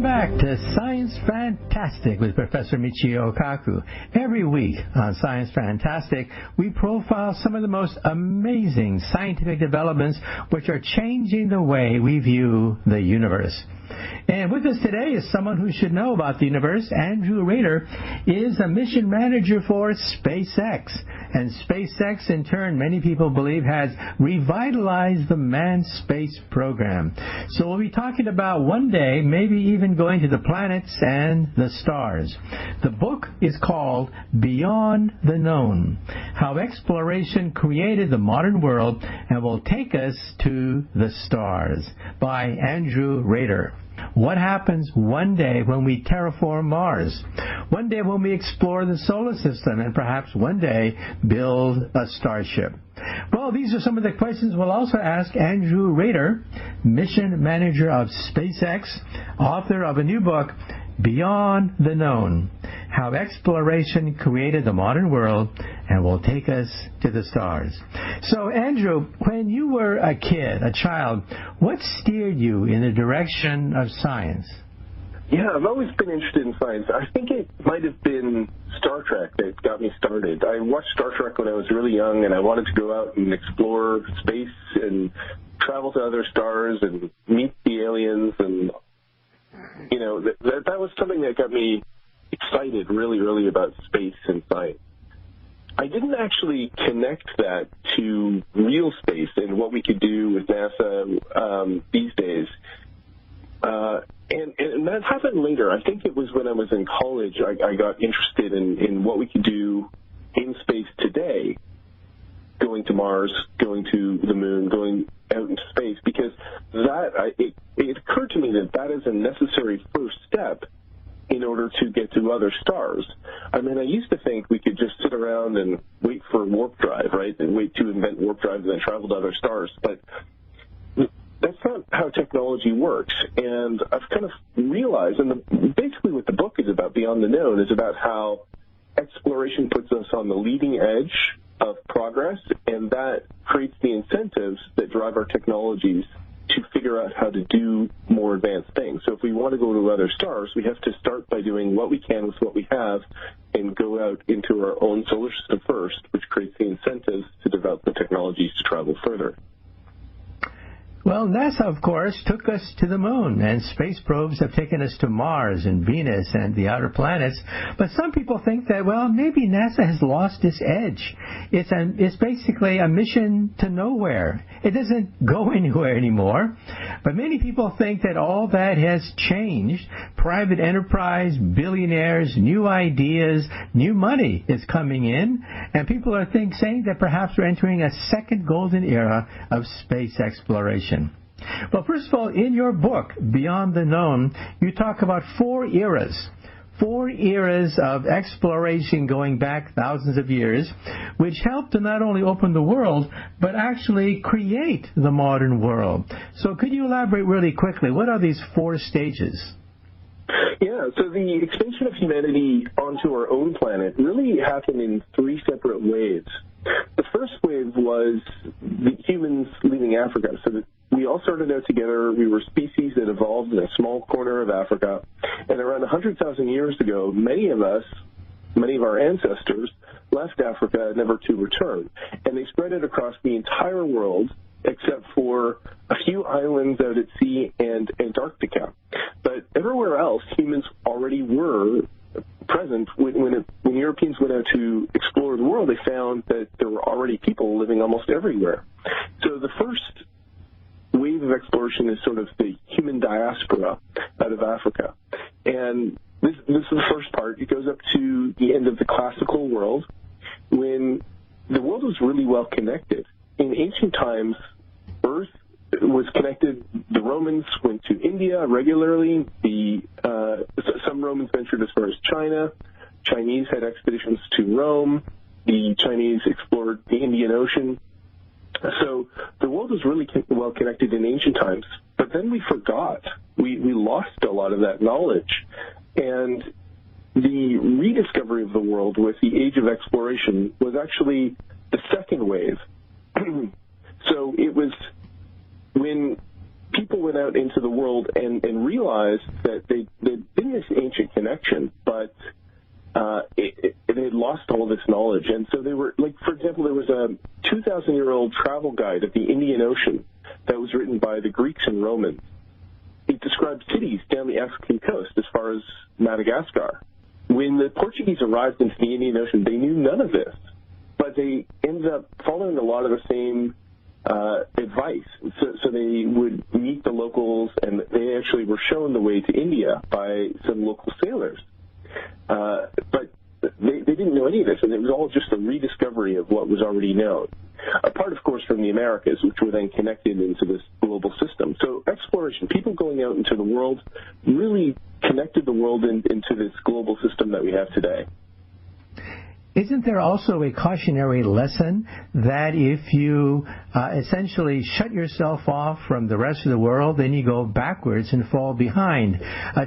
back to Science Fantastic with Professor Michio Kaku. Every week on Science Fantastic, we profile some of the most amazing scientific developments which are changing the way we view the universe. And with us today is someone who should know about the universe. Andrew Rader is a mission manager for SpaceX. And SpaceX, in turn, many people believe has revitalized the manned space program. So we'll be talking about one day maybe even going to the planets and the stars. The book is called Beyond the Known: How Exploration Created the Modern World and Will Take Us to the Stars, by Andrew Rader. What happens one day when we terraform Mars? One day when we explore the solar system, and perhaps one day build a starship? Well, these are some of the questions we'll also ask Andrew Rader, mission manager of SpaceX, author of a new book, Beyond the Known: How Exploration Created the Modern World and Will Take Us to the Stars. So, Andrew, when you were a kid, a child, what steered you in the direction of science? Yeah, I've always been interested in science. I think it might have been Star Trek that got me started. I watched Star Trek when I was really young, and I wanted to go out and explore space and travel to other stars and meet the aliens. And, you know, that was something that got me excited really early about space and science. I didn't actually connect that to real space and what we could do with NASA these days. And that happened later. I think it was when I was in college I got interested in what we could do in space today, going to Mars, going to the moon, going out into space, because it occurred to me that is a necessary first step in order to get to other stars. I mean, I used to think we could just sit around and wait for warp drive, right, and wait to invent warp drive and then travel to other stars, but that's not how technology works. And I've kind of realized, and basically what the book is about, Beyond the Known, is about how exploration puts us on the leading edge of progress, and that creates the incentives that drive our technologies to figure out how to do more advanced things. So if we want to go to other stars, we have to start by doing what we can with what we have and go out into our own solar system first, which creates the incentives to develop the technologies to travel further. Well, NASA, of course, took us to the moon, and space probes have taken us to Mars and Venus and the outer planets. But some people think that, well, maybe NASA has lost its edge. It's basically a mission to nowhere. It doesn't go anywhere anymore. But many people think that all that has changed. Private enterprise, billionaires, new ideas, new money is coming in, and people are saying that perhaps we're entering a second golden era of space exploration. Well, first of all, in your book, Beyond the Known, you talk about four eras of exploration going back thousands of years, which helped to not only open the world, but actually create the modern world. So could you elaborate really quickly? What are these four stages? Yeah, so the expansion of humanity onto our own planet really happened in three separate waves. The first wave was the humans leaving Africa. So that we all started out together. We were species that evolved in a small corner of Africa. And around 100,000 years ago, many of our ancestors left Africa never to return. And they spread it across the entire world, except for a few islands out at sea and Antarctica. But everywhere else, humans already were present. When Europeans went out to explore the world, they found that there were already people living almost everywhere. So the first wave of exploration is sort of the human diaspora out of Africa. And this is the first part. It goes up to the end of the classical world, when the world was really well connected. In ancient times, Earth was connected. The Romans went to India regularly. Some Romans ventured as far as China. Chinese had expeditions to Rome. The Chinese explored the Indian Ocean. So the world was really well connected in ancient times. But then we forgot. We lost a lot of that knowledge. And the rediscovery of the world with the age of exploration was actually the second wave. So it was when people people went out into the world and realized that they'd been this ancient connection, but it had lost all this knowledge. And so they were, like, for example, there was a 2,000-year-old travel guide of the Indian Ocean that was written by the Greeks and Romans. It described cities down the African coast as far as Madagascar. When the Portuguese arrived into the Indian Ocean, they knew none of this, but they ended up following a lot of the same advice. So they would meet the locals, and they actually were shown the way to India by some local sailors. But they didn't know any of this, and it was all just a rediscovery of what was already known. Apart, of course, from the Americas, which were then connected into this global system. So exploration, people going out into the world, really connected the world into this global system that we have today. Isn't there also a cautionary lesson that if you essentially shut yourself off from the rest of the world, then you go backwards and fall behind?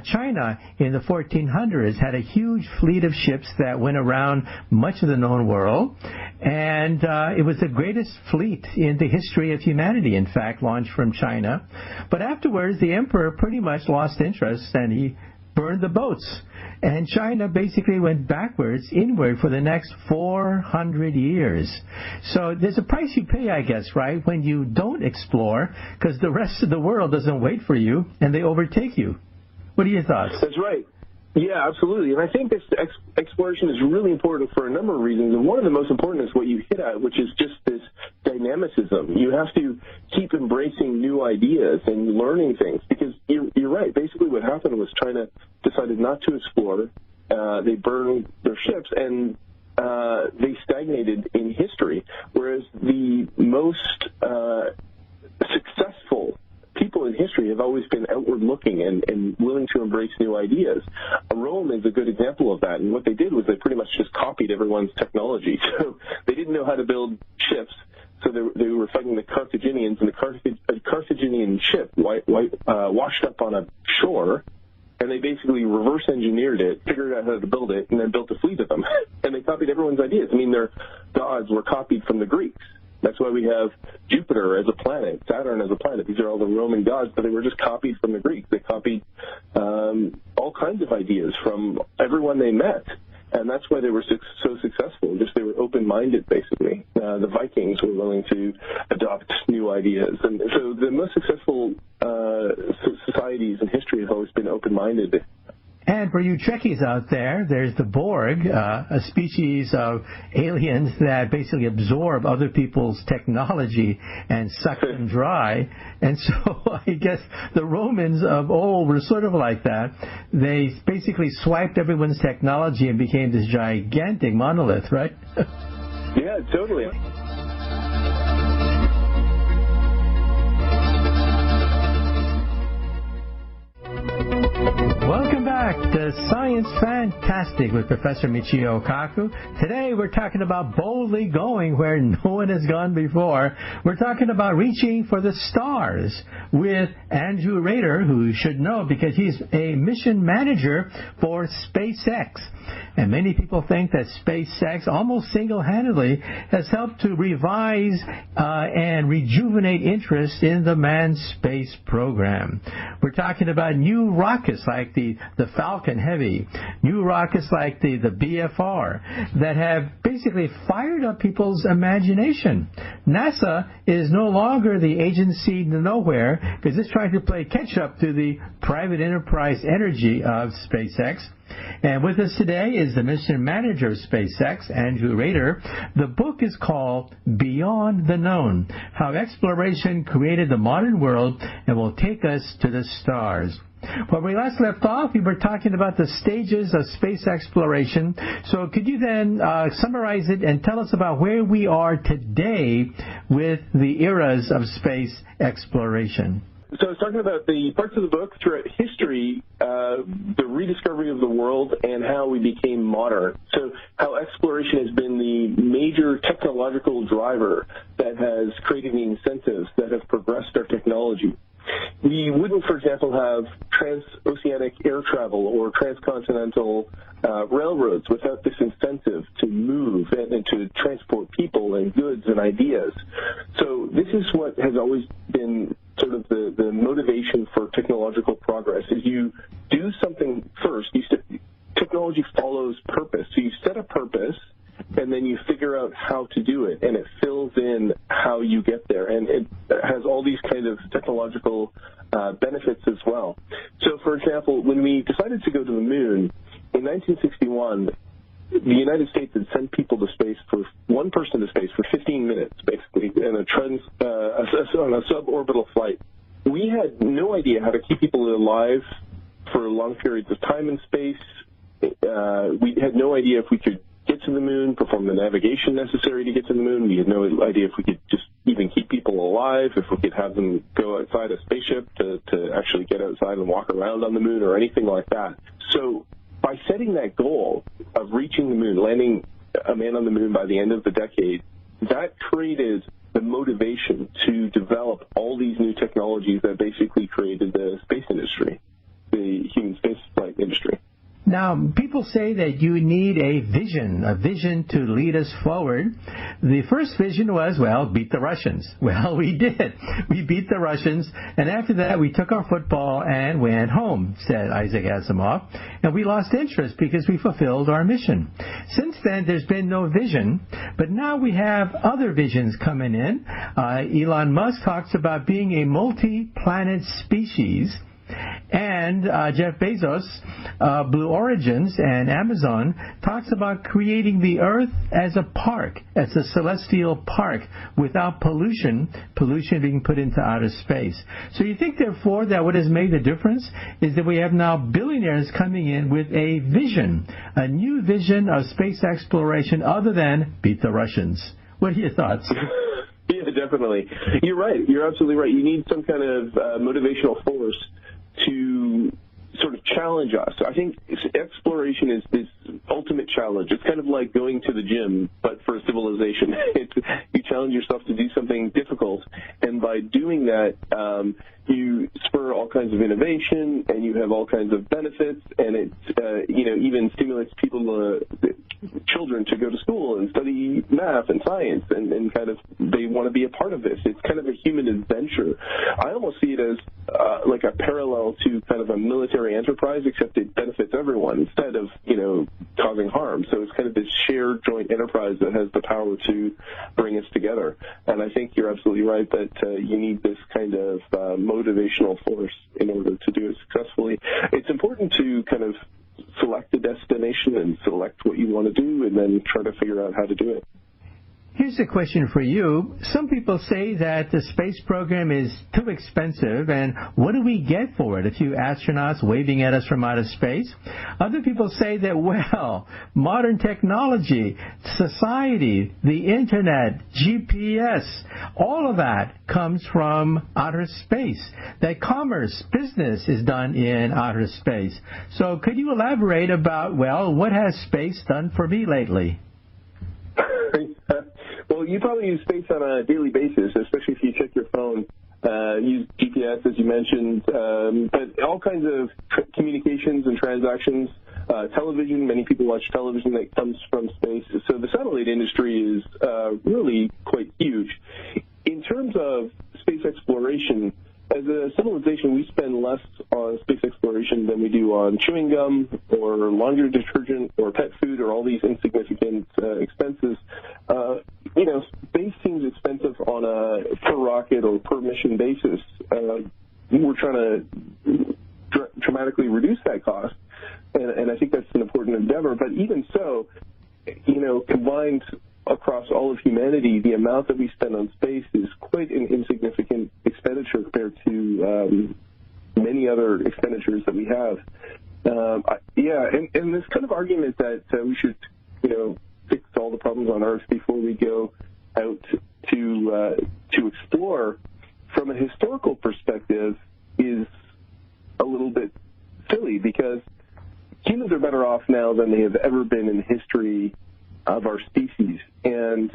China in the 1400s had a huge fleet of ships that went around much of the known world, and it was the greatest fleet in the history of humanity, in fact, launched from China. But afterwards, the emperor pretty much lost interest, and he burned the boats. And China basically went backwards, inward, for the next 400 years. So there's a price you pay, I guess, right, when you don't explore, because the rest of the world doesn't wait for you, and they overtake you. What are your thoughts? That's right. Yeah, absolutely. And I think this exploration is really important for a number of reasons. And one of the most important is what you hit at, which is just this dynamicism. You have to keep embracing new ideas and learning things, because you're right. Basically what happened was China decided not to explore. They burned their ships, and they stagnated in history, whereas the most successful people in history have always been outward-looking and willing to embrace new ideas. Rome is a good example of that, and what they did was they pretty much just copied everyone's technology. So they didn't know how to build ships, so they were fighting the Carthaginians, and the Carthaginian ship washed up on a shore, and they basically reverse-engineered it, figured out how to build it, and then built a fleet of them. And they copied everyone's ideas. I mean, their gods were copied from the Greeks. That's why we have Jupiter as a planet, Saturn as a planet. These are all the Roman gods, but they were just copied from the Greeks. They copied all kinds of ideas from everyone they met, and that's why they were so successful. Just they were open-minded, basically. The Vikings were willing to adopt new ideas, and so the most successful societies in history have always been open-minded. And for you Trekkies out there, there's the Borg, a species of aliens that basically absorb other people's technology and suck them dry. And so I guess the Romans of old were sort of like that. They basically swiped everyone's technology and became this gigantic monolith, right? Yeah, totally. Welcome back to Science Fantastic with Professor Michio Kaku. Today we're talking about boldly going where no one has gone before. We're talking about reaching for the stars with Andrew Rader, who you should know because he's a mission manager for SpaceX. And many people think that SpaceX almost single-handedly has helped to revise and rejuvenate interest in the manned space program. We're talking about new rockets like the Falcon Heavy, new rockets like the BFR that have basically fired up people's imagination. NASA is no longer the agency to nowhere because it's trying to play catch-up to the private enterprise energy of SpaceX. And with us today is the mission manager of SpaceX, Andrew Rader. The book is called Beyond the Known, How Exploration Created the Modern World and Will Take Us to the Stars. When we last left off, we were talking about the stages of space exploration. So could you then summarize it and tell us about where we are today with the eras of space exploration? So I was talking about the parts of the book throughout history, the rediscovery of the world, and how we became modern. So how exploration has been the major technological driver that has created the incentives that have progressed our technology. We wouldn't, for example, have transoceanic air travel or transcontinental railroads without this incentive to move and to transport people and goods and ideas. So this is what has always been sort sort of the motivation for technological progress is you do something first. Technology follows purpose. So you set a purpose, and then you figure out how to do it, and it fills in how you get there. And it has all these kind of technological benefits as well. So, for example, when we decided to go to the moon in 1961, the United States had sent people to space one person to space for 15 minutes, basically, in on a suborbital flight. We had no idea how to keep people alive for long periods of time in space. We had no idea if we could get to the moon, perform the navigation necessary to get to the moon. We had no idea if we could just even keep people alive, if we could have them go outside a spaceship to actually get outside and walk around on the moon or anything like that. So by setting that goal of reaching the moon, landing a man on the moon by the end of the decade, that created the motivation to develop all these new technologies that basically created the space industry, the human spaceflight industry. Now, people say that you need a vision to lead us forward. The first vision was, beat the Russians. Well, we did. We beat the Russians, and after that, we took our football and went home, said Isaac Asimov, and we lost interest because we fulfilled our mission. Since then, there's been no vision, but now we have other visions coming in. Elon Musk talks about being a multi-planet species. And Jeff Bezos, Blue Origins, and Amazon talks about creating the Earth as a park, as a celestial park without pollution being put into outer space. So you think, therefore, that what has made the difference is that we have now billionaires coming in with a vision, a new vision of space exploration other than beat the Russians. What are your thoughts? Yeah, definitely. You're right. You're absolutely right. You need some kind of motivational force to sort of challenge us. I think exploration is this ultimate challenge. It's kind of like going to the gym, but for a civilization. You challenge yourself to do something difficult, and by doing that, you spur all kinds of innovation, and you have all kinds of benefits, and it even stimulates children to go to school and study math and science, and kind of they want to be a part of this. It's kind of a human adventure. I almost see it as like a parallel to kind of a military enterprise, except it benefits everyone instead of causing harm. So it's kind of this shared joint enterprise that has the power to bring us together. And I think you're absolutely right that you need this kind of motivational force in order to do it successfully. It's important to kind of select a destination and select what you want to do, and then try to figure out how to do it. Here's a question for you. Some people say that the space program is too expensive, and what do we get for it? A few astronauts waving at us from outer space. Other people say that, modern technology, society, the internet, GPS, all of that comes from outer space. That commerce, business is done in outer space. So could you elaborate about, what has space done for me lately? Well, you probably use space on a daily basis, especially if you check your phone, use GPS, as you mentioned, but all kinds of communications and transactions, television. Many people watch television that comes from space. So the satellite industry is really quite huge. In terms of space exploration, as a civilization, we spend less on space exploration than we do on chewing gum or laundry detergent or pet food or all these insignificant expenses. Space seems expensive on a per rocket or per mission basis. We're trying to dramatically reduce that cost, and I think that's an important endeavor. But even so, combined across all of humanity, the amount that we spend on space is quite an insignificant expenditure compared to many other expenditures that we have. And this kind of argument that we should, fix all the problems on Earth before we go out to explore, from a historical perspective, is a little bit silly, because humans are better off now than they have ever been in the history of our species, and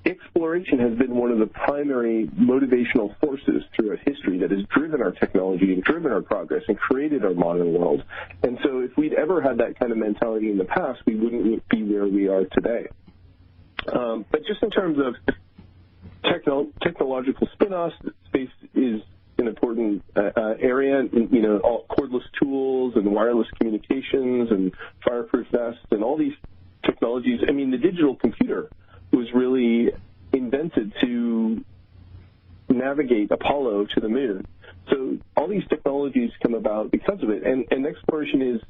exploration has been one of the primary motivational forces throughout history that has driven our technology and driven our progress and created our modern world. And so if we'd ever had that kind of mentality in the past, we wouldn't be where we are today. But just in terms of technological spin-offs, space is an important area. All cordless tools and wireless communications and fireproof vests and all these technologies. I mean, the digital computer was really invented to navigate Apollo to the moon. So all these technologies come about because of it. And exploration is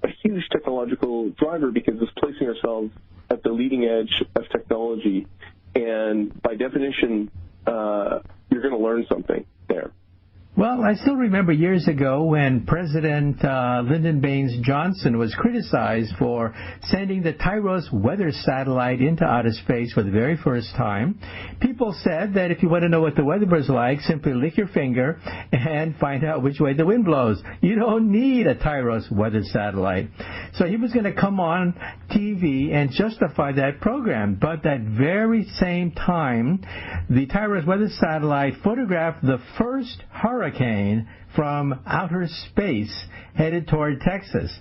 a huge technological driver because it's placing ourselves at the leading edge of technology. And by definition, you're going to learn something there. Well, I still remember years ago when President Lyndon Baines Johnson was criticized for sending the Tyros weather satellite into outer space for the very first time. People said that if you want to know what the weather was like, simply lick your finger and find out which way the wind blows. You don't need a Tyros weather satellite. So he was going to come on TV and justify that program. But that very same time, the Tyros weather satellite photographed the first hurricane from outer space headed toward Texas.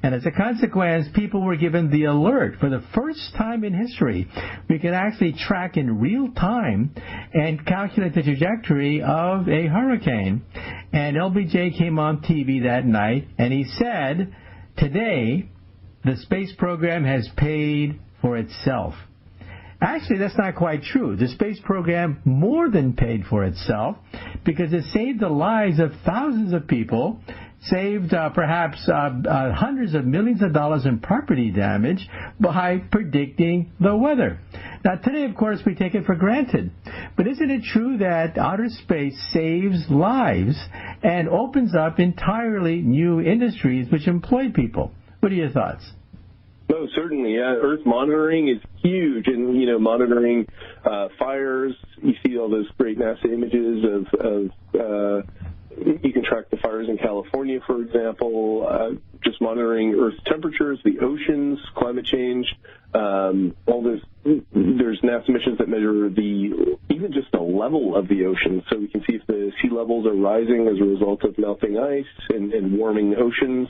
And as a consequence, people were given the alert. For the first time in history, we can actually track in real time and calculate the trajectory of a hurricane. And LBJ came on TV that night, and he said, today, the space program has paid for itself. Actually, that's not quite true. The space program more than paid for itself because it saved the lives of thousands of people, saved perhaps hundreds of millions of dollars in property damage by predicting the weather. Now, today, of course, we take it for granted. But isn't it true that outer space saves lives and opens up entirely new industries which employ people? What are your thoughts? No, certainly. Earth monitoring is huge, and monitoring fires. You see all those great NASA images of you can track the fires in California, for example. Just monitoring Earth's temperatures, the oceans, climate change. There's NASA missions that measure even just the level of the ocean, so we can see if the sea levels are rising as a result of melting ice and warming oceans.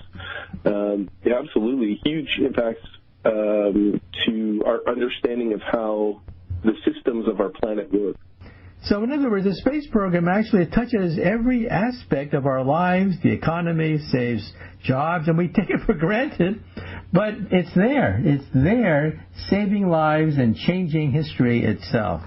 Absolutely huge impacts to our understanding of how the systems of our planet work. So in other words, the space program actually touches every aspect of our lives. The economy saves jobs, and we take it for granted. But it's there. It's there, saving lives and changing history itself.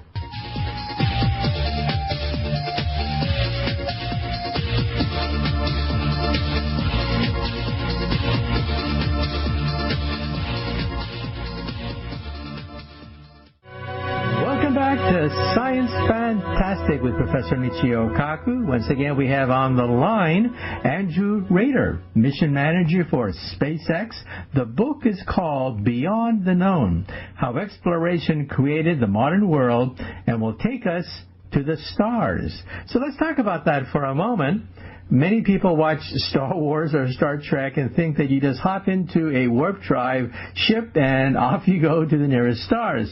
Science Fantastic with Professor Michio Kaku. Once again, we have on the line Andrew Rader, Mission Manager for SpaceX. The book is called Beyond the Known, How Exploration Created the Modern World and Will Take Us to the Stars. So let's talk about that for a moment. Many people watch Star Wars or Star Trek and think that you just hop into a warp drive ship and off you go to the nearest stars.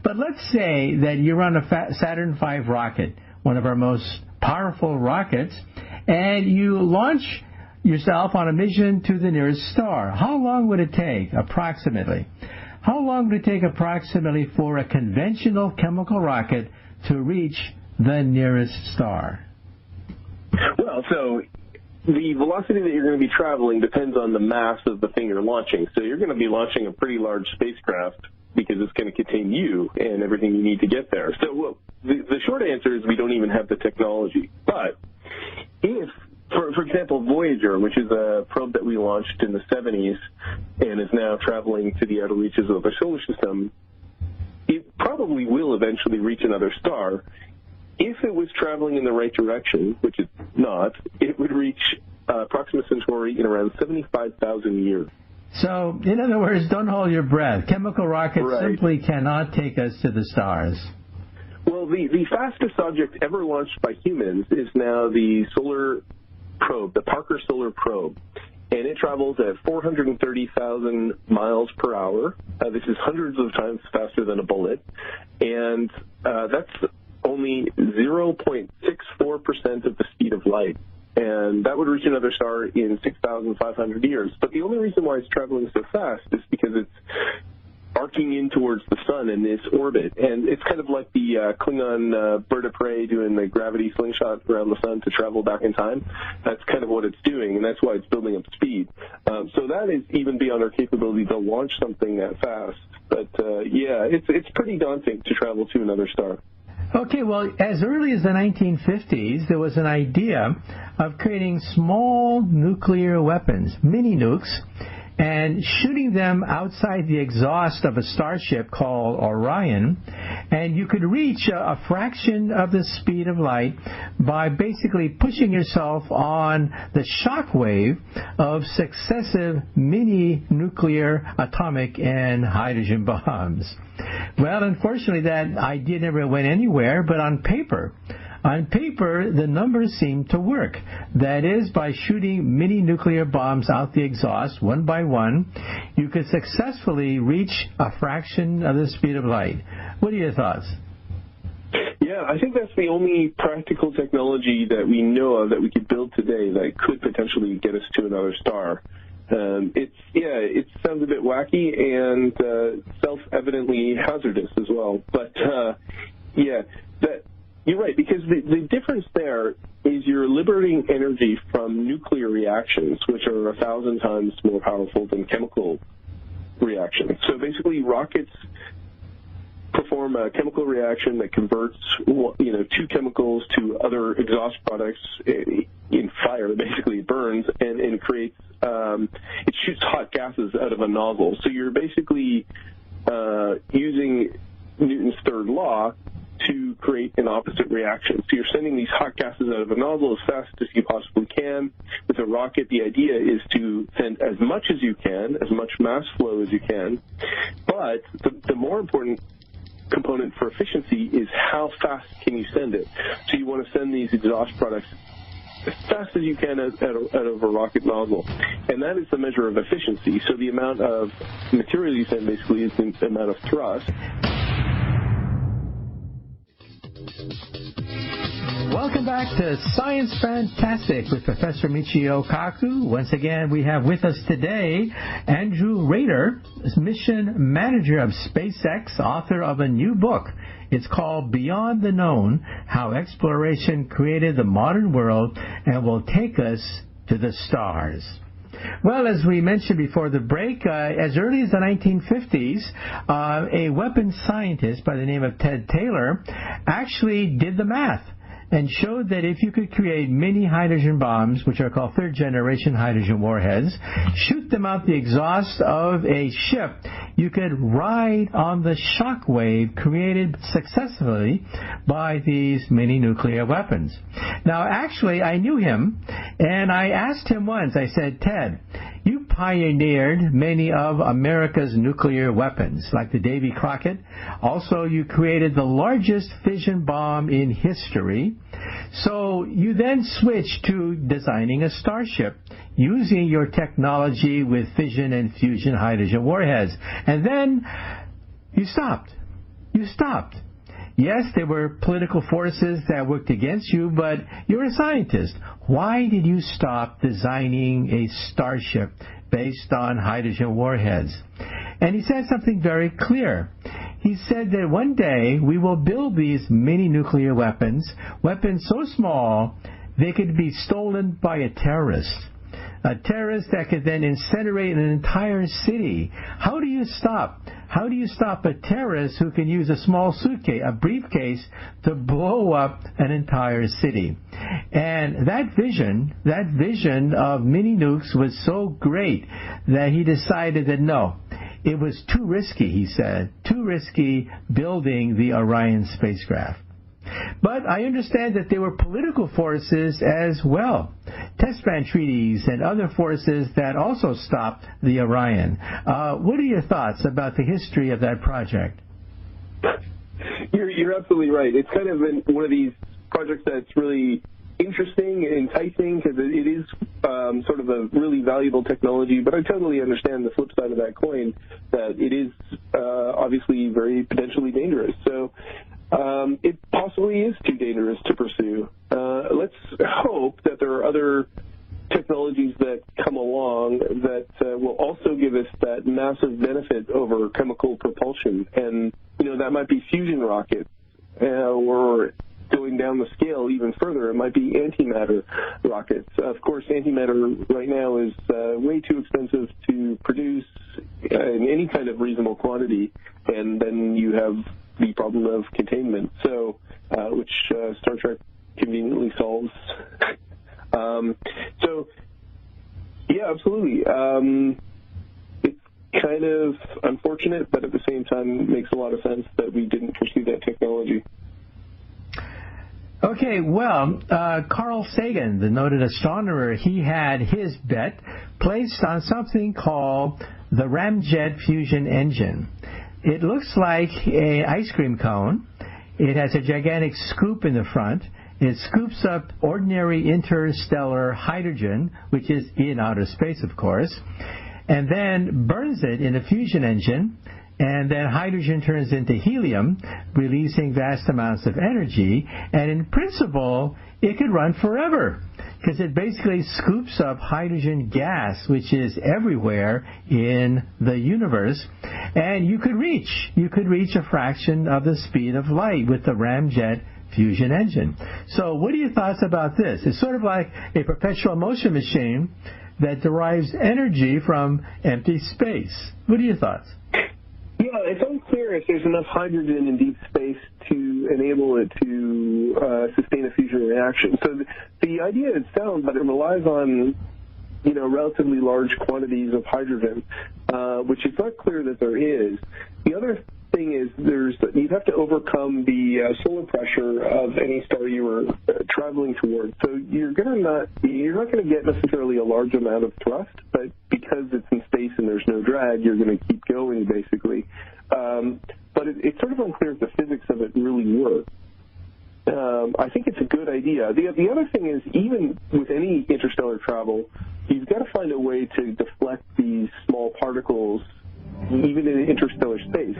But let's say that you're on a Saturn V rocket, one of our most powerful rockets, and you launch yourself on a mission to the nearest star. How long would it take, approximately? How long would it take approximately for a conventional chemical rocket to reach the nearest star? Well, so the velocity that you're going to be traveling depends on the mass of the thing you're launching. So you're going to be launching a pretty large spacecraft because it's going to contain you and everything you need to get there. So the short answer is we don't even have the technology. But if, for example, Voyager, which is a probe that we launched in the 70s and is now traveling to the outer reaches of our solar system, it probably will eventually reach another star. If it was traveling in the right direction, which it's not, it would reach Proxima Centauri in around 75,000 years. So, in other words, don't hold your breath. Chemical rockets simply cannot take us to the stars. Well, the fastest object ever launched by humans is now the solar probe, the Parker Solar Probe. And it travels at 430,000 miles per hour. This is hundreds of times faster than a bullet. And that's only 0.64% of the speed of light. And that would reach another star in 6,500 years. But the only reason why it's traveling so fast is because it's arcing in towards the sun in this orbit. And it's kind of like the Klingon bird of prey doing the gravity slingshot around the sun to travel back in time. That's kind of what it's doing, and that's why it's building up speed. So that is even beyond our capability to launch something that fast. But, yeah, it's pretty daunting to travel to another star. Okay, well, as early as the 1950s, there was an idea of creating small nuclear weapons, mini nukes, and shooting them outside the exhaust of a starship called Orion, and you could reach a fraction of the speed of light by basically pushing yourself on the shock wave of successive mini nuclear, atomic, and hydrogen bombs. Well, unfortunately, that idea never went anywhere, but on paper, the numbers seem to work. That is, by shooting mini nuclear bombs out the exhaust one by one, you could successfully reach a fraction of the speed of light. What are your thoughts? Yeah, I think that's the only practical technology that we know of that we could build today that could potentially get us to another star. It sounds a bit wacky and self-evidently hazardous as well. But you're right, because the difference there is you're liberating energy from nuclear reactions, which are 1,000 times more powerful than chemical reactions. So basically, rockets perform a chemical reaction that converts, two chemicals to other exhaust products in fire. Basically, it burns and it creates, it shoots hot gases out of a nozzle. So you're basically using Newton's third law to create an opposite reaction. So you're sending these hot gases out of a nozzle as fast as you possibly can. With a rocket, the idea is to send as much as you can, as much mass flow as you can. But the more important component for efficiency is how fast can you send it. So you want to send these exhaust products as fast as you can out of a rocket nozzle. And that is the measure of efficiency. So the amount of material you send basically is the amount of thrust. Welcome back to Science Fantastic with Professor Michio Kaku. Once again, we have with us today Andrew Rader, mission manager of SpaceX, author of a new book. It's called Beyond the Known, How Exploration Created the Modern World and Will Take Us to the Stars. Well, as we mentioned before the break, as early as the 1950s, a weapons scientist by the name of Ted Taylor actually did the math and showed that if you could create mini hydrogen bombs, which are called third-generation hydrogen warheads, shoot them out the exhaust of a ship, you could ride on the shock wave created successfully by these mini nuclear weapons. Now, actually, I knew him, and I asked him once, I said, Ted, you pioneered many of America's nuclear weapons, like the Davy Crockett. Also, you created the largest fission bomb in history. So you then switched to designing a starship using your technology with fission and fusion hydrogen warheads. And then you stopped. Yes, there were political forces that worked against you, but you're a scientist. Why did you stop designing a starship based on hydrogen warheads? And he said something very clear. He said that one day we will build these mini nuclear weapons so small they could be stolen by a terrorist that could then incinerate an entire city. How do you stop a terrorist who can use a small suitcase, a briefcase, to blow up an entire city? And that vision of mini nukes was so great that he decided that no, it was too risky, he said, too risky building the Orion spacecraft. But I understand that there were political forces as well, test ban treaties and other forces that also stopped the Orion. What are your thoughts about the history of that project? You're absolutely right. It's kind of one of these projects that's really interesting and enticing because it is sort of a really valuable technology, but I totally understand the flip side of that coin, that it is obviously very potentially dangerous. So it possibly is too dangerous to pursue. Let's hope that there are other technologies that come along that will also give us that massive benefit over chemical propulsion or going down the scale even further, it might be antimatter rockets. Of course, antimatter right now is way too expensive to produce in any kind of reasonable quantity, and then you have the problem of containment, which Star Trek conveniently solves. Yeah, absolutely. It's kind of unfortunate, but at the same time makes a lot of sense that we didn't pursue that technology. Okay, well, Carl Sagan, the noted astronomer, he had his bet placed on something called the ramjet fusion engine. It looks like an ice cream cone. It has a gigantic scoop in the front. It scoops up ordinary interstellar hydrogen, which is in outer space, of course, and then burns it in a fusion engine, and then hydrogen turns into helium, releasing vast amounts of energy, and in principle, it could run forever, because it basically scoops up hydrogen gas, which is everywhere in the universe, and you could reach a fraction of the speed of light with the ramjet fusion engine. So what are your thoughts about this? It's sort of like a perpetual motion machine that derives energy from empty space. What are your thoughts? Yeah, it's unclear if there's enough hydrogen in deep space to enable it to sustain a fusion reaction. So the idea is sound, but it relies on relatively large quantities of hydrogen, which is not clear that there is. The other thing is you'd have to overcome the solar pressure of any star you were traveling towards. So you're not going to get necessarily a large amount of thrust, but because it's in space and there's no drag, you're going to keep going basically. But it's sort of unclear if the physics of it really work. I think it's a good idea. The other thing is, even with any interstellar travel, you've got to find a way to deflect these small particles, even in interstellar space.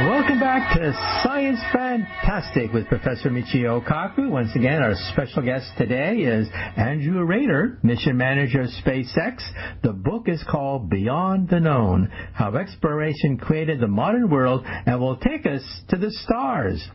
Welcome back to Science Fantastic with Professor Michio Kaku. Once again, our special guest today is Andrew Rader, Mission Manager of SpaceX. The book is called Beyond the Known, How Exploration Created the Modern World and Will Take Us to the Stars.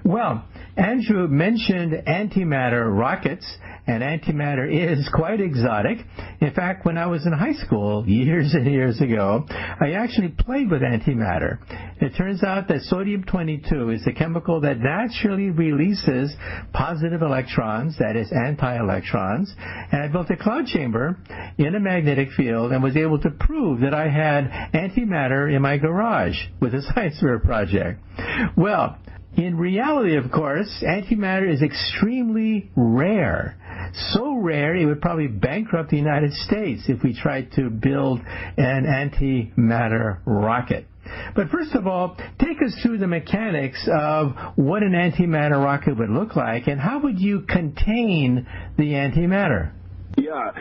Well, Andrew mentioned antimatter rockets, and antimatter is quite exotic. In fact, when I was in high school years and years ago, I actually played with antimatter. It turns out that sodium-22 is a chemical that naturally releases positive electrons, that is anti-electrons, and I built a cloud chamber in a magnetic field and was able to prove that I had antimatter in my garage with a science fair project. Well, in reality, of course, antimatter is extremely rare. So rare, it would probably bankrupt the United States if we tried to build an antimatter rocket. But first of all, take us through the mechanics of what an antimatter rocket would look like, and how would you contain the antimatter? Yeah,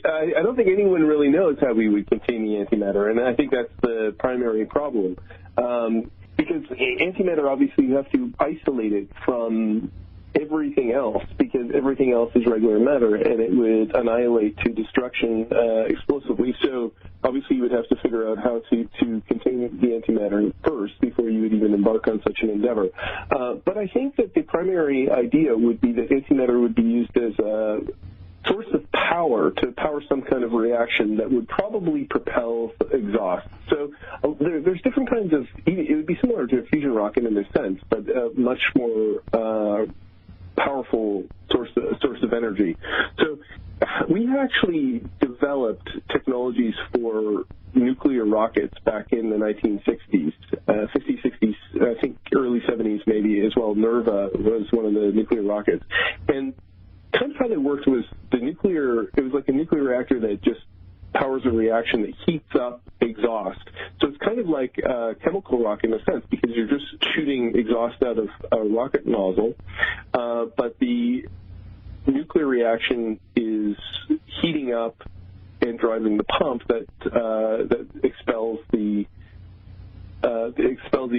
I don't think anyone really knows how we would contain the antimatter, and I think that's the primary problem. Because antimatter, obviously, you have to isolate it from everything else, because everything else is regular matter, and it would annihilate to destruction explosively. So obviously you would have to figure out how to contain the antimatter first before you would even embark on such an endeavor. But I think that the primary idea would be that antimatter would be used as a source of power to power some kind of reaction that would probably propel exhaust. So there's different kinds of, it would be similar to a fusion rocket in a sense, but much more powerful source of energy. So we actually developed technologies for nuclear rockets back in the 1960s, 50s, 60s, I think early 70s maybe as well. Nerva was one of the nuclear rockets. And kind of how they worked was it was like a nuclear reactor that just powers a reaction that heats up exhaust. So it's kind of like a chemical rocket in a sense, because you're just shooting exhaust out of a rocket nozzle, but the nuclear reaction is heating up and driving the pump that expels the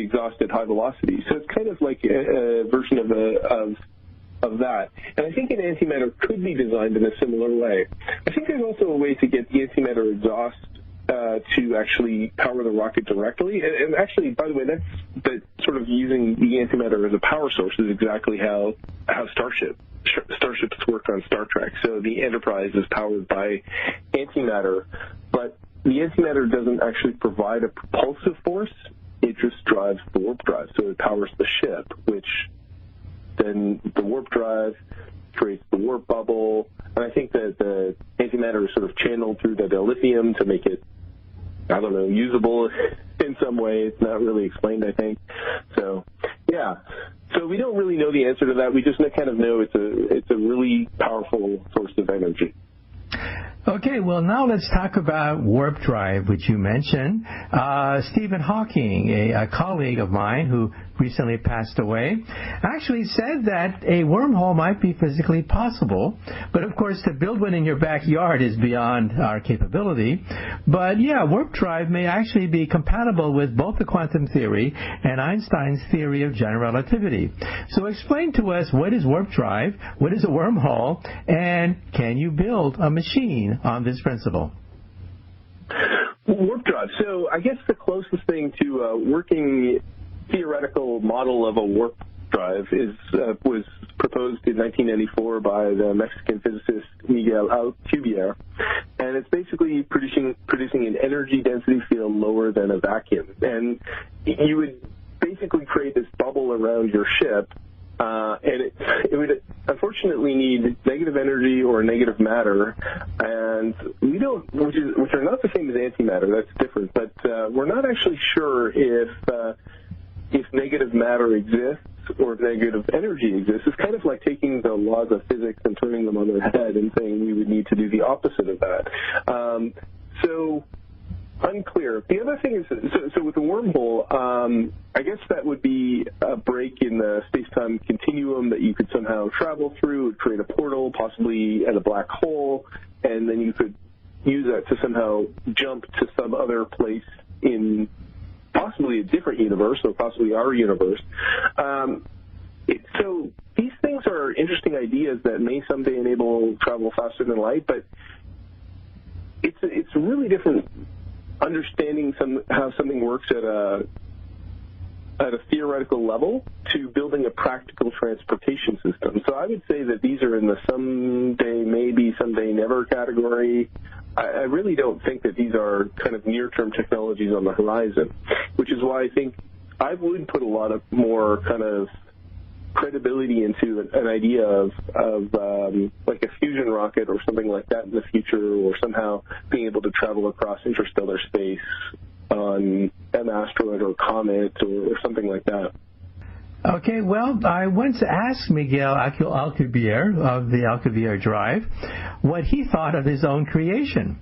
exhaust at high velocity. So it's kind of like a version of of that. And I think an antimatter could be designed in a similar way. I think there's also a way to get the antimatter exhaust to actually power the rocket directly. And actually, by the way, that sort of using the antimatter as a power source is exactly how starships work on Star Trek. So the Enterprise is powered by antimatter, but the antimatter doesn't actually provide a propulsive force. It just drives the warp drive. So it powers the ship, which then the warp drive creates the warp bubble. And I think that the antimatter is sort of channeled through the dilithium to make it, I don't know, usable in some way. It's not really explained, I think. So, yeah. So we don't really know the answer to that. We just kind of know it's a really powerful source of energy. Okay, well, now let's talk about warp drive, which you mentioned. Stephen Hawking, a colleague of mine who recently passed away, actually said that a wormhole might be physically possible. But, of course, to build one in your backyard is beyond our capability. But, yeah, warp drive may actually be compatible with both the quantum theory and Einstein's theory of general relativity. So explain to us, what is warp drive, what is a wormhole, and can you build a machine on this principle? Warp drive. So I guess the closest thing to a working theoretical model of a warp drive was proposed in 1994 by the Mexican physicist Miguel Alcubierre, and it's basically producing an energy density field lower than a vacuum. And you would basically create this bubble around your ship, and it would unfortunately need negative energy or negative matter, and we don't, which are not the same as antimatter. That's different, but we're not actually sure if negative matter exists or if negative energy exists. It's kind of like taking the laws of physics and turning them on their head and saying we would need to do the opposite of that. So unclear. The other thing is, so with the wormhole, I guess that would be a break in the space-time continuum that you could somehow travel through, create a portal, possibly at a black hole, and then you could use that to somehow jump to some other place in possibly a different universe, or possibly our universe. So these things are interesting ideas that may someday enable travel faster than light, but it's really different understanding how something works at a theoretical level to building a practical transportation system. So I would say that these are in the someday maybe, someday never category. I really don't think that these are kind of near-term technologies on the horizon, which is why I think I would put a lot of more kind of credibility into an idea of like a fusion rocket or something like that in the future, or somehow being able to travel across interstellar space on an asteroid or comet or something like that. Okay, well, I once asked Miguel Alcubierre of the Alcubierre Drive what he thought of his own creation.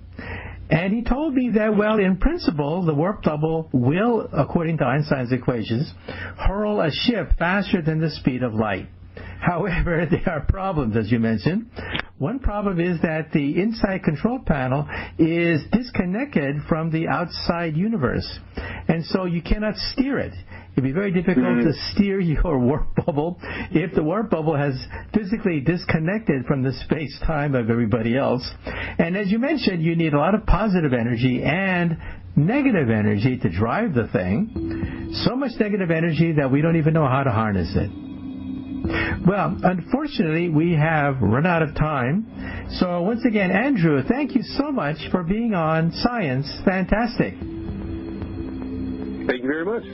And he told me that, well, in principle, the warp bubble will, according to Einstein's equations, hurl a ship faster than the speed of light. However, there are problems, as you mentioned. One problem is that the inside control panel is disconnected from the outside universe, and so you cannot steer it. It'd be very difficult to steer your warp bubble if the warp bubble has physically disconnected from the space-time of everybody else. And as you mentioned, you need a lot of positive energy and negative energy to drive the thing. So much negative energy that we don't even know how to harness it. Well, unfortunately, we have run out of time. So once again, Andrew, thank you so much for being on Science Fantastic. Thank you very much.